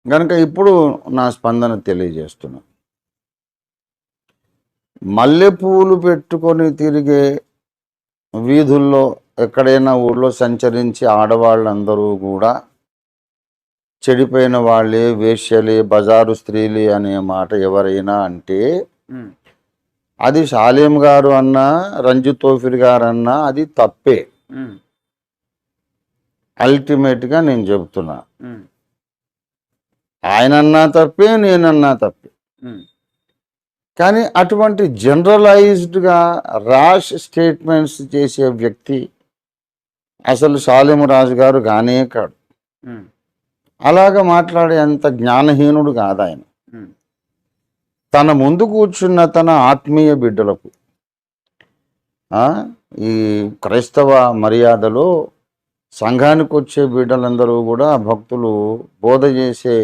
గనుక ఇప్పుడు నా స్పందన తెలియజేస్తున్నా. మల్లెపూలు పెట్టుకొని తిరిగే వీధుల్లో ఎక్కడైనా ఊళ్ళో సంచరించి ఆడవాళ్ళందరూ కూడా చెడిపోయిన వాళ్ళే, వేశ్యలే, బజారు స్త్రీలే అనే మాట ఎవరైనా అంటే ఉమ్, అది షాలేం గారు అన్నా, రంజు తోఫిర్ గారు అన్నా అది తప్పే. ఉమ్, అల్టిమేట్గా నేను చెబుతున్నా, ఉమ్, ఆయనన్నా తప్పే, నేనన్నా తప్పే. ఉమ్, కానీ అటువంటి జనరలైజ్డ్గా ర్యాష్ స్టేట్మెంట్స్ చేసే వ్యక్తి అసలు షాలేం రాజు గారు కానే కాడు. ఉమ్, అలాగ మాట్లాడే అంత జ్ఞానహీనుడు కాదు ఆయన. ఉమ్, తన ముందు కూర్చున్న తన ఆత్మీయ బిడ్డలకు ఈ క్రైస్తవ మర్యాదలో సంఘానికి వచ్చే బిడ్డలందరూ కూడా భక్తులు బోధ చేసే